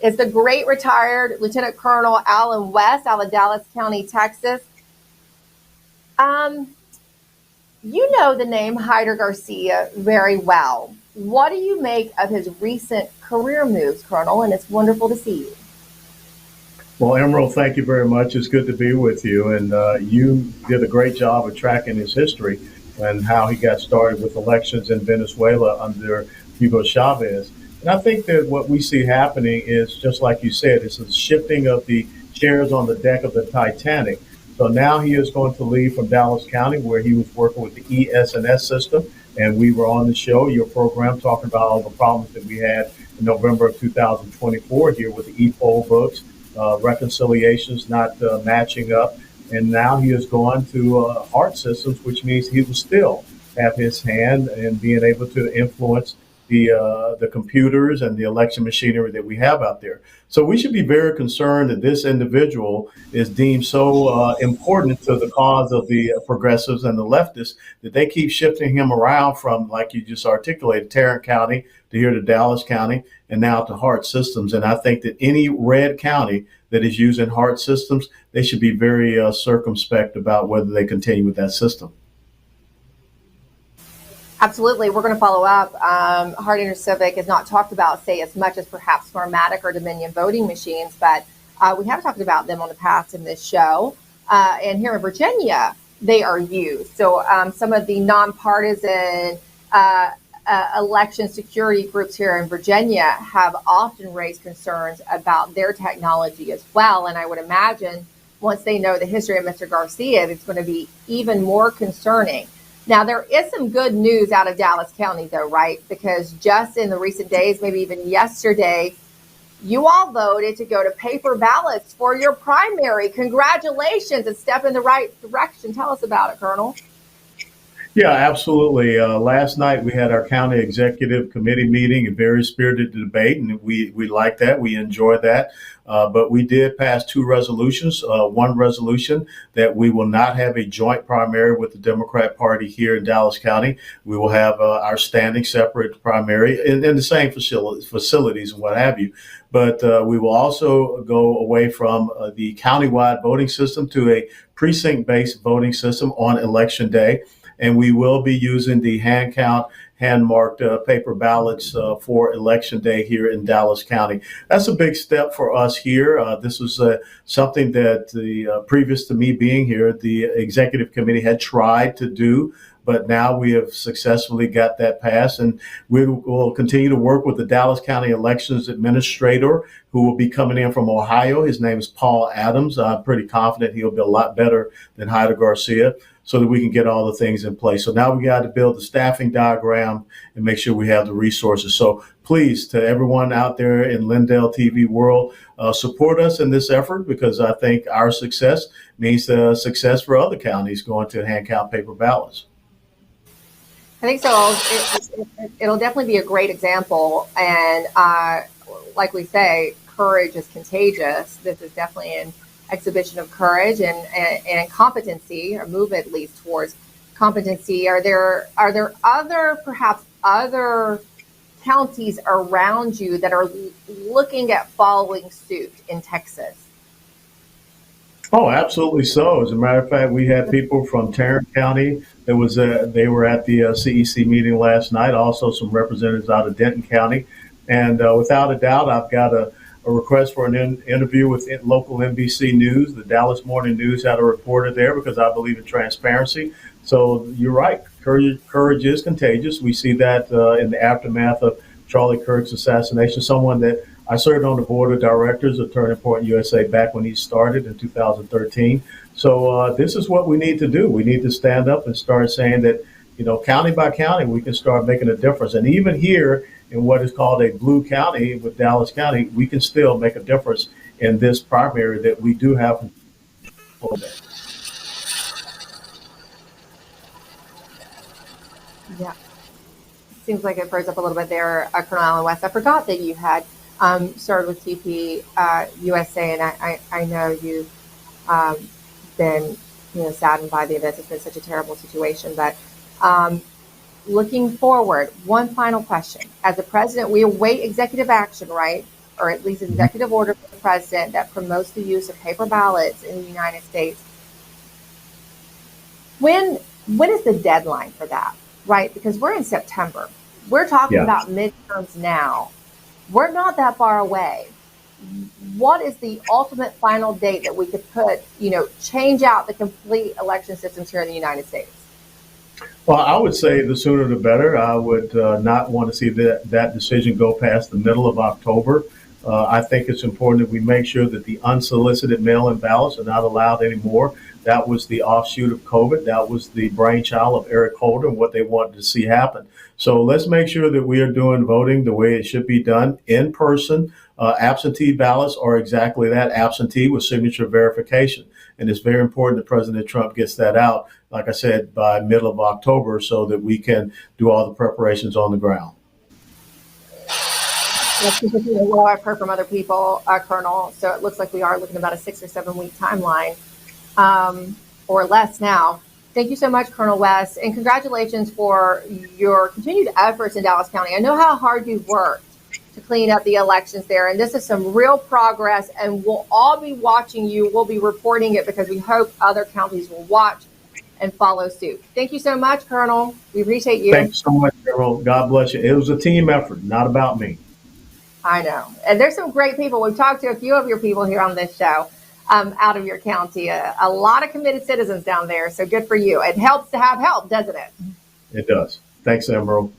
is the great retired Lieutenant Colonel Alan West out of Dallas County, Texas. You know the name Heider Garcia very well. What do you make of his recent career moves, Colonel? And it's wonderful to see you. Well, Emerald, thank you very much. It's good to be with you. And you did a great job of tracking his history and how he got started with elections in Venezuela under Hugo Chavez. And I think that what we see happening is just like you said, it's a shifting of the chairs on the deck of the Titanic. So now he is going to leave from Dallas County, where he was working with the ES&S system. And we were on the show, your program, talking about all the problems that we had in November of 2024 here with the e-poll books, reconciliations not matching up. And now he has gone to Hart Systems, which means he will still have his hand in being able to influence the computers and the election machinery that we have out there. So we should be very concerned that this individual is deemed so important to the cause of the progressives and the leftists that they keep shifting him around from, like you just articulated, Tarrant County to here to Dallas County and now to Hart Systems. And I think that any red county that is using Hart Systems, they should be very circumspect about whether they continue with that system. Absolutely. We're going to follow up. Hart InterCivic has not talked about, say, as much as perhaps Smartmatic or Dominion voting machines, but we have talked about them on the past in this show. And here in Virginia, they are used. So some of the nonpartisan election security groups here in Virginia have often raised concerns about their technology as well. And I would imagine once they know the history of Mr. Garcia, it's going to be even more concerning. Now, there is some good news out of Dallas County, though, right? Because just in the recent days, maybe even yesterday, you all voted to go to paper ballots for your primary. Congratulations, a step in the right direction. Tell us about it, Colonel. Yeah, absolutely. Last night we had our county executive committee meeting, a very spirited debate, and we like that. We enjoyed that. But we did pass two resolutions. One resolution that we will not have a joint primary with the Democrat Party here in Dallas County. We will have our standing separate primary in the same facilities and what have you. But we will also go away from the countywide voting system to a precinct-based voting system on election day. And we will be using the hand count, hand marked paper ballots for election day here in Dallas County. That's a big step for us here. This was something that previous to me being here, the executive committee had tried to do. But now we have successfully got that passed, and we will continue to work with the Dallas County Elections Administrator, who will be coming in from Ohio. His name is Paul Adams. I'm pretty confident he'll be a lot better than Heider Garcia, so that we can get all the things in place. So now we got to build the staffing diagram and make sure we have the resources. So please, to everyone out there in LindellTV world, support us in this effort, because I think our success means success for other counties going to hand count paper ballots. I think so. It'll definitely be a great example. And like we say, courage is contagious. This is definitely an exhibition of courage and competency, or move at least towards competency. Are there perhaps other counties around you that are looking at following suit in Texas? Oh, absolutely so. As a matter of fact, we had people from Tarrant County. They were at the CEC meeting last night. Also, some representatives out of Denton County, and without a doubt, I've got a request for an interview with local NBC News. The Dallas Morning News had a reporter there because I believe in transparency. So you're right. Courage is contagious. We see that in the aftermath of Charlie Kirk's assassination. Someone that I served on the board of directors of Turning Point USA back when he started in 2013. So this is what we need to do. We need to stand up and start saying that, county by county, we can start making a difference. And even here in what is called a blue county with Dallas County, we can still make a difference in this primary that we do have. Yeah. Seems like it froze up a little bit there, Colonel Alan West. I forgot that you had started with TP USA, and I know you've been saddened by the events. It's been such a terrible situation, but looking forward, one final question. As the president, we await executive action, right? or at least executive order from the president that promotes the use of paper ballots in the United States. When is the deadline for that, right? Because we're in September. We're talking about midterms now. We're not that far away. What is the ultimate final date that we could put, change out the complete election systems here in the United States? Well, I would say the sooner the better. I would not want to see that decision go past the middle of October. I think it's important that we make sure that the unsolicited mail-in ballots are not allowed anymore. That was the offshoot of COVID. That was the brainchild of Eric Holder and what they wanted to see happen. So let's make sure that we are doing voting the way it should be done, in person. Absentee ballots are exactly that, absentee with signature verification. And it's very important that President Trump gets that out, like I said, by middle of October so that we can do all the preparations on the ground. Well, I've heard from other people, Colonel, so it looks like we are looking about a 6 or 7 week timeline, or less now. Thank you so much, Colonel West, and congratulations for your continued efforts in Dallas County. I know how hard you've worked to clean up the elections there, and this is some real progress, and we'll all be watching you. We'll be reporting it because we hope other counties will watch and follow suit. Thank you so much, Colonel. We appreciate you. Thanks so much, Carol. God bless you. It was a team effort, not about me. I know. And there's some great people. We've talked to a few of your people here on this show out of your county. A lot of committed citizens down there. So good for you. It helps to have help, doesn't it? It does. Thanks, Emerald.